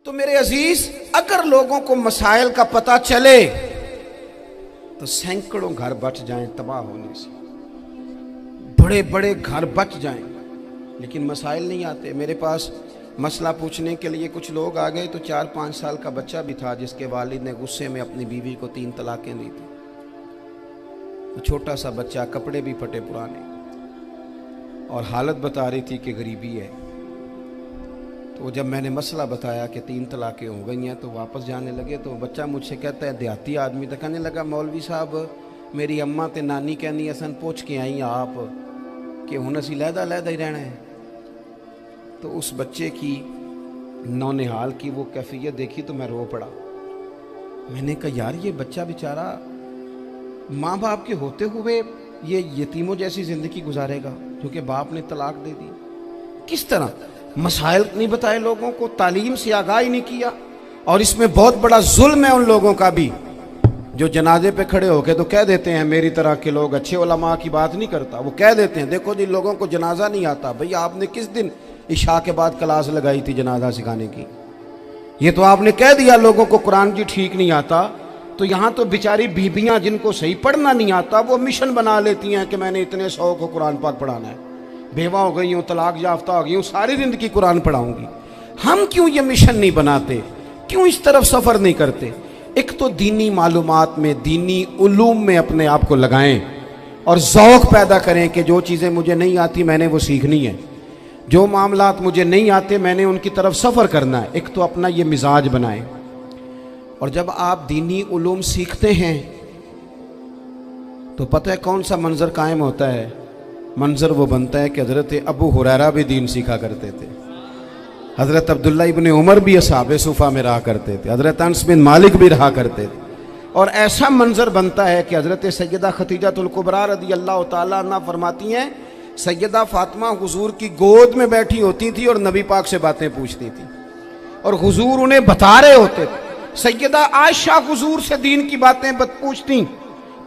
तो मेरे अजीज, अगर लोगों को मसाइल का पता चले तो सैकड़ों घर बच जाएं तबाह होने से, बड़े बड़े घर बच जाएं, लेकिन मसाइल नहीं आते। मेरे पास मसला पूछने के लिए कुछ लोग आ गए तो 4-5 साल का बच्चा भी था जिसके वालिद ने गुस्से में अपनी बीवी को 3 तलाकें दी थी। तो छोटा सा बच्चा, कपड़े भी फटे पुराने, और हालत बता रही थी कि गरीबी है। तो जब मैंने मसला बताया कि 3 तलाकें हो गई हैं तो वापस जाने लगे, तो बच्चा मुझसे कहता है, देहाती आदमी तो कहने लगा, मौलवी साहब मेरी अम्मा ते नानी कहनी असन पूछ के आई आप कि हुण असीं लहदा ही रहना है। तो उस बच्चे की नौनिहाल की वो कैफियत देखी तो मैं रो पड़ा। मैंने कहा यार, ये बच्चा बेचारा माँ बाप के होते हुए ये यतीमों जैसी जिंदगी गुजारेगा क्योंकि बाप ने तलाक दे दी। किस तरह मसाइल नहीं बताए लोगों को, तालीम से आगाही नहीं किया। और इसमें बहुत बड़ा जुल्म है उन लोगों का भी जो जनाजे पे खड़े होके तो कह देते हैं, मेरी तरह के लोग, अच्छे उलमा की बात नहीं करता, वो कह देते हैं देखो जिन लोगों को जनाजा नहीं आता, भाई आपने किस दिन इशा के बाद क्लास लगाई थी जनाजा सिखाने की? ये तो आपने कह दिया लोगों को कुरान जी ठीक नहीं आता। तो यहाँ तो बेचारी बीबियाँ जिनको सही पढ़ना नहीं आता वो मिशन बना लेती हैं कि मैंने इतने 100 को कुरान पाक पढ़ाना है, बेवा हो गई हूँ, तलाक याफ्ता हो गई हूँ, सारी जिंदगी कुरान पढ़ाऊंगी। हम क्यों ये मिशन नहीं बनाते, क्यों इस तरफ सफ़र नहीं करते? एक तो दीनी मालूमात में, दीनी उलूम में अपने आप को लगाएं और ज़ौक़ पैदा करें कि जो चीज़ें मुझे नहीं आती मैंने वो सीखनी है, जो मामलात मुझे नहीं आते मैंने उनकी तरफ सफ़र करना है। एक तो अपना ये मिजाज बनाएं। और जब आप दीनी उलूम सीखते हैं तो पता है कौन सा मंजर कायम होता है? मंजर वो बनता है कि हज़रत अबू हुरैरा भी दीन सीखा करते थे, हज़रत अब्दुल्ला इब्ने उमर भी असहाबे सुफ़ा में रहा करते थे, हज़रत अनस बिन मालिक भी रहा करते थे। और ऐसा मंजर बनता है कि हज़रत सैयदा खतीजतुल कुबरा रज़ी अल्लाह तआला अन्हा फरमाती हैं, सैयदा फातिमा हुजूर की गोद में बैठी होती थी और नबी पाक से बातें पूछती थी और हुजूर उन्हें बता रहे होते थे। सैयदा आयशा हुजूर से दीन की बातें पूछती।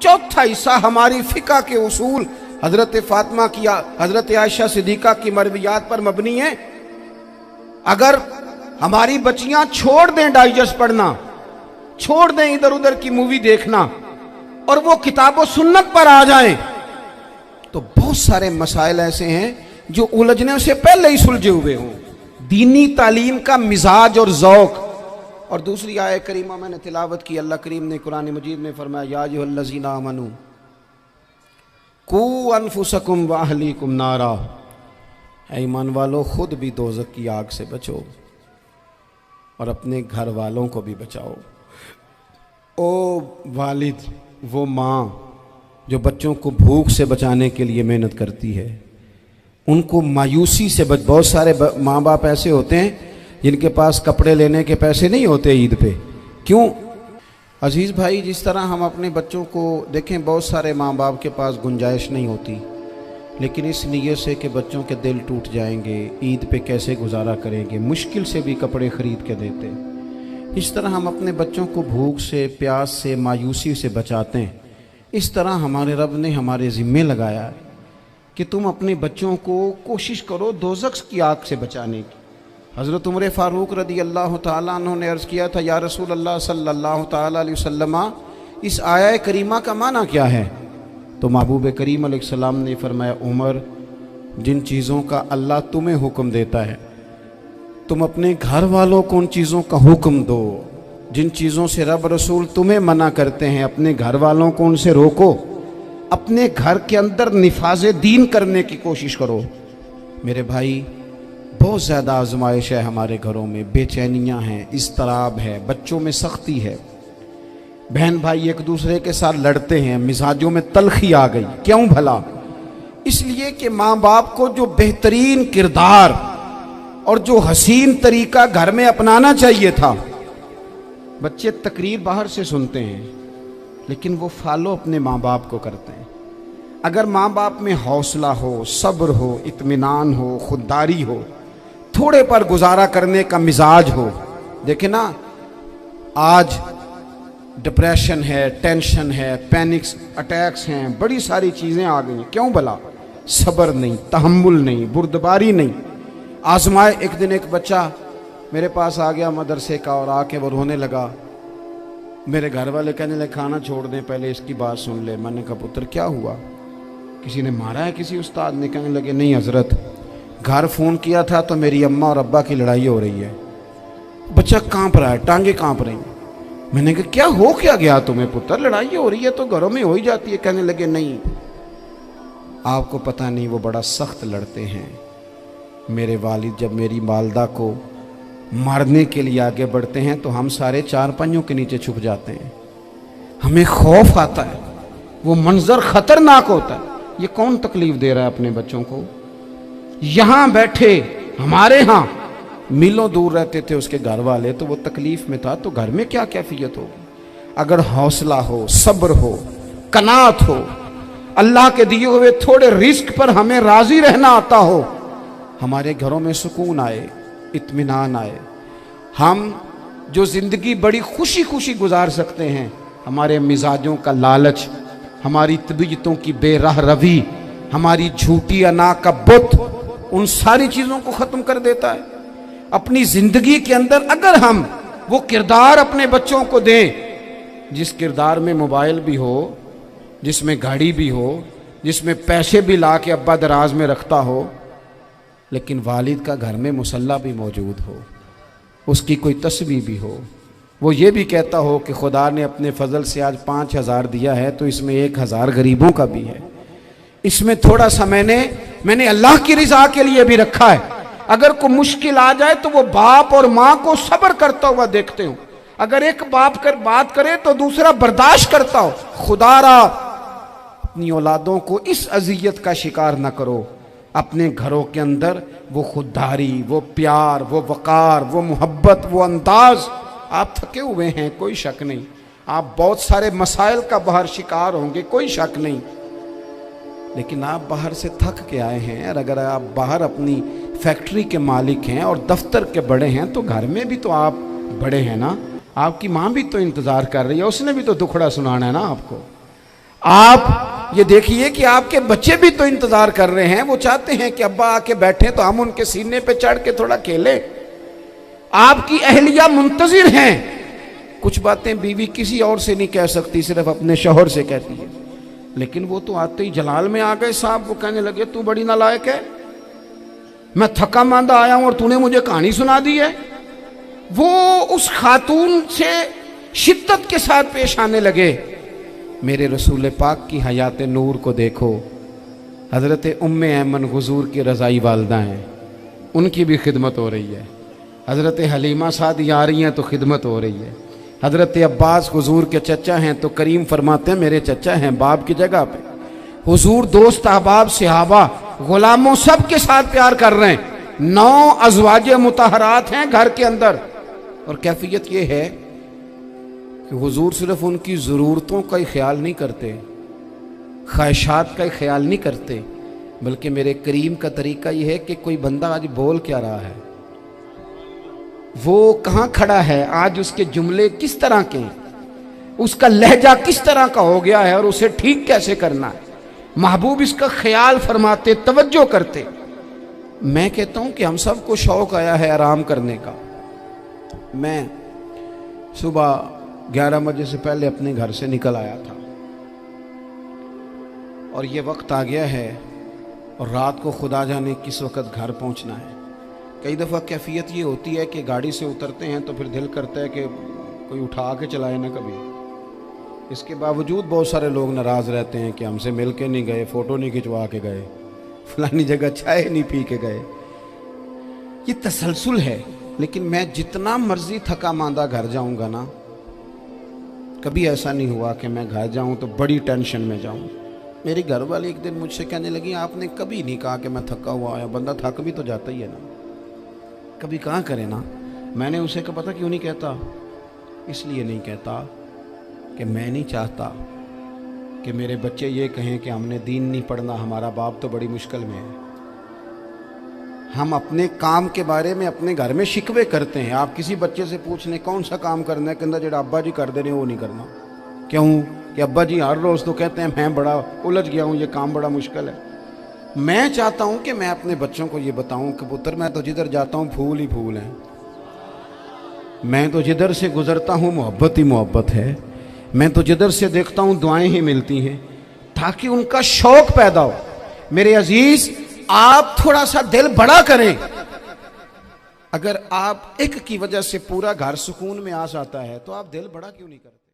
चौथा हिस्सा हमारी फ़िक़्ह के उसूल हज़रत फातिमा की, हज़रत आयशा सिद्दीक़ा की मरवियात पर मबनी है। अगर हमारी बच्चियां छोड़ दें डाइजेस्ट पढ़ना, छोड़ दें इधर उधर की मूवी देखना और वो किताबो सुन्नत पर आ जाएं, तो बहुत सारे मसाइल ऐसे हैं जो उलझने से पहले ही सुलझे हुए हों। दीनी तालीम का मिजाज और ज़ौक़। और दूसरी आयत करीमा मैंने तिलावत की, अल्लाह करीम ने कुरान मजीद में फरमाया, या अय्युहल्लज़ीना आमनू कू अनफुसकुम व अहलीकुम नारा, ऐ ईमान वालों खुद भी दोज़ख की आग से बचो और अपने घर वालों को भी बचाओ। ओ वालिद, वो माँ जो बच्चों को भूख से बचाने के लिए मेहनत करती है, उनको मायूसी से बहुत सारे माँ बाप ऐसे होते हैं जिनके पास कपड़े लेने के पैसे नहीं होते ईद पे। क्यों अजीज़ भाई, जिस तरह हम अपने बच्चों को देखें, बहुत सारे माँ बाप के पास गुंजाइश नहीं होती, लेकिन इस नीयत से कि बच्चों के दिल टूट जाएंगे, ईद पे कैसे गुजारा करेंगे, मुश्किल से भी कपड़े ख़रीद के देते। इस तरह हम अपने बच्चों को भूख से, प्यास से, मायूसी से बचाते हैं। इस तरह हमारे रब ने हमारे ज़िम्मे लगाया है कि तुम अपने बच्चों को कोशिश करो दोज़ख की आग से बचाने की। हज़रत उमर फ़ारूक रज़ी अल्लाह तआला अन्हु ने अर्ज़ किया था, या रसूल अल्लाह सल्लल्लाहु तआला अलैहि वसल्लम, इस आया करीमा का माना क्या है? तो महबूब करीम अलैहिस्सलाम ने फरमाया, उमर, जिन चीज़ों का अल्लाह तुम्हें हुक्म देता है तुम अपने घर वालों को उन चीज़ों का हुक्म दो, जिन चीज़ों से रब रसूल तुम्हें मना करते हैं अपने घर वालों को उनसे रोको, अपने घर के अंदर निफाज़े दीन करने की कोशिश करो। मेरे भाई, बहुत ज़्यादा आजमाइश है हमारे घरों में, बेचैनियाँ हैं, इस्तराब है, बच्चों में सख्ती है, बहन भाई एक दूसरे के साथ लड़ते हैं, मिजाजों में तलखी आ गई। क्यों भला? इसलिए कि माँ बाप को जो बेहतरीन किरदार और जो हसीन तरीका घर में अपनाना चाहिए था, बच्चे तकरीर बाहर से सुनते हैं लेकिन वो फॉलो अपने माँ बाप को करते हैं। अगर माँ बाप में हौसला हो, सब्र हो, इत्मीनान हो, खुददारी हो, थोड़े पर गुजारा करने का मिजाज हो। देखे ना, आज डिप्रेशन है, टेंशन है, पैनिक्स अटैक्स हैं, बड़ी सारी चीज़ें आ गई। क्यों भला? सब्र नहीं, तहम्मुल नहीं, बुर्दबारी नहीं। आजमाए, एक दिन एक बच्चा मेरे पास आ गया मदरसे का और आके वो रोने लगा। मेरे घर वाले कहने लगे खाना छोड़ दें, पहले इसकी बात सुन ले। मैंने कहा पुत्र क्या हुआ, किसी ने मारा है किसी उस्ताद ने? कहने लगे नहीं हजरत, घर फ़ोन किया था तो मेरी अम्मा और अब्बा की लड़ाई हो रही है। बच्चा कांप रहा है, टांगे कांप रही। मैंने कहा क्या हो क्या गया तुम्हें पुत्र, लड़ाई हो रही है तो घरों में हो ही जाती है। कहने लगे नहीं, आपको पता नहीं वो बड़ा सख्त लड़ते हैं। मेरे वालिद जब मेरी वालदा को मारने के लिए आगे बढ़ते हैं तो हम सारे चारपाइयों के नीचे छुप जाते हैं, हमें खौफ आता है, वो मंजर खतरनाक होता है। ये कौन तकलीफ दे रहा है अपने बच्चों को? यहां बैठे हमारे यहां मीलों दूर रहते थे उसके घर वाले, तो वो तकलीफ में था, तो घर में क्या कैफियत होगी? अगर हौसला हो, सब्र हो, कनात हो, अल्लाह के दिए हुए थोड़े रिस्क पर हमें राजी रहना आता हो, हमारे घरों में सुकून आए, इत्मीनान आए। हम जो जिंदगी बड़ी खुशी खुशी गुजार सकते हैं, हमारे मिजाजों का लालच, हमारी तबीयतों की बेराह रवी, हमारी झूठी अना का बुत, उन सारी चीजों को खत्म कर देता है। अपनी जिंदगी के अंदर अगर हम वो किरदार अपने बच्चों को दें, जिस किरदार में मोबाइल भी हो, जिसमें गाड़ी भी हो, जिसमें पैसे भी ला के अब्बा दराज में रखता हो, लेकिन वालिद का घर में मुसल्ला भी मौजूद हो, उसकी कोई तस्बीह भी हो, वो ये भी कहता हो कि खुदा ने अपने फजल से आज 5,000 दिया है तो इसमें 1,000 गरीबों का भी है, इसमें थोड़ा सा मैंने अल्लाह की रिजा के लिए भी रखा है। अगर कोई मुश्किल आ जाए तो वो बाप और माँ को सब्र करता हुआ देखते हो। अगर एक बाप कर बात करे तो दूसरा बर्दाश्त करता हो। खुदारा अपनी औलादों को इस अजियत का शिकार न करो। अपने घरों के अंदर वो खुददारी, वो प्यार, वो वकार, वो मोहब्बत, वो अंदाज। आप थके हुए हैं, कोई शक नहीं, आप बहुत सारे मसाइल का बाहर शिकार होंगे, कोई शक नहीं, लेकिन आप बाहर से थक के आए हैं। और अगर आप बाहर अपनी फैक्ट्री के मालिक हैं और दफ्तर के बड़े हैं तो घर में भी तो आप बड़े हैं ना। आपकी माँ भी तो इंतज़ार कर रही है, उसने भी तो दुखड़ा सुनाना है ना आपको। आप ये देखिए कि आपके बच्चे भी तो इंतज़ार कर रहे हैं, वो चाहते हैं कि अब्बा आके बैठे तो हम उनके सीने पे चढ़ के थोड़ा खेलें। आपकी अहलिया मुंतजिर हैं। कुछ बातें बीवी किसी और से नहीं कह सकती, सिर्फ अपने शौहर से कहती है, लेकिन वो तो आते ही जलाल में आ गए साहब। वो कहने लगे तू बड़ी नालायक है, मैं थका मांदा आया हूं और तूने मुझे कहानी सुना दी है। वो उस खातून से शिद्दत के साथ पेश आने लगे। मेरे रसूल पाक की हयात नूर को देखो, हज़रत उम्मे ऐमन हुजूर की रज़ाई वालदा हैं, उनकी भी खिदमत हो रही है। हज़रत हलीमा सादी आ रही हैं तो खिदमत हो रही है। हज़रत अब्बास हुजूर के चचा हैं तो करीम फरमाते हैं मेरे चचा हैं बाप की जगह पे। हुजूर दोस्त अहबाब सहाबा गुलामों सब के साथ प्यार कर रहे हैं। 9 अज़वाजे मुतहरात हैं घर के अंदर। और कैफियत ये है कि हुजूर सिर्फ उनकी ज़रूरतों का ही ख्याल नहीं करते, ख्वाहिशात का ही ख्याल नहीं करते, बल्कि मेरे करीम का तरीका ये है कि कोई बंदा आज बोल क्या रहा है, वो कहाँ खड़ा है, आज उसके जुमले किस तरह के हैं, उसका लहजा किस तरह का हो गया है और उसे ठीक कैसे करना है। महबूब इसका ख्याल फरमाते, तवज्जो करते। मैं कहता हूँ कि हम सबको शौक़ आया है आराम करने का। मैं सुबह 11 बजे से पहले अपने घर से निकल आया था और ये वक्त आ गया है और रात को खुदा जाने किस वक्त घर पहुँचना है। कई दफ़ा कैफियत ये होती है कि गाड़ी से उतरते हैं तो फिर दिल करता है कि कोई उठा के चलाए ना कभी। इसके बावजूद बहुत सारे लोग नाराज़ रहते हैं कि हमसे मिल के नहीं गए, फ़ोटो नहीं खिंचवा के गए, फलानी जगह चाय नहीं पी के गए। ये तसलसल है। लेकिन मैं जितना मर्जी थका मांदा घर जाऊंगा ना, कभी ऐसा नहीं हुआ कि मैं घर जाऊं तो बड़ी टेंशन में जाऊं। मेरी घर वाली एक दिन मुझसे कहने लगी आपने कभी नहीं कहा कि मैं थका हुआ आया। बंदा थक भी तो जाता ही है ना, कभी कहाँ करे ना। मैंने उसे कहा पता क्यों नहीं कहता? इसलिए नहीं कहता कि मैं नहीं चाहता कि मेरे बच्चे ये कहें कि हमने दीन नहीं पढ़ना, हमारा बाप तो बड़ी मुश्किल में है। हम अपने काम के बारे में अपने घर में शिकवे करते हैं। आप किसी बच्चे से पूछ लें कौन सा काम करना है, कहता जो अब्बा जी कर दे रहे वो नहीं करना। क्यों? कि अब्बा जी हर रोज़ तो कहते हैं मैं बड़ा उलझ गया हूँ, ये काम बड़ा मुश्किल है। मैं चाहता हूँ कि मैं अपने बच्चों को ये बताऊँ कि पुत्र मैं तो जिधर जाता हूँ फूल ही फूल हैं, मैं तो जिधर से गुजरता हूँ मोहब्बत ही मोहब्बत है, मैं तो जिधर से देखता हूँ दुआएं ही मिलती हैं, ताकि उनका शौक पैदा हो। मेरे अजीज, आप थोड़ा सा दिल बड़ा करें। अगर आप एक की वजह से पूरा घर सुकून में आ जाता है तो आप दिल बड़ा क्यों नहीं करते?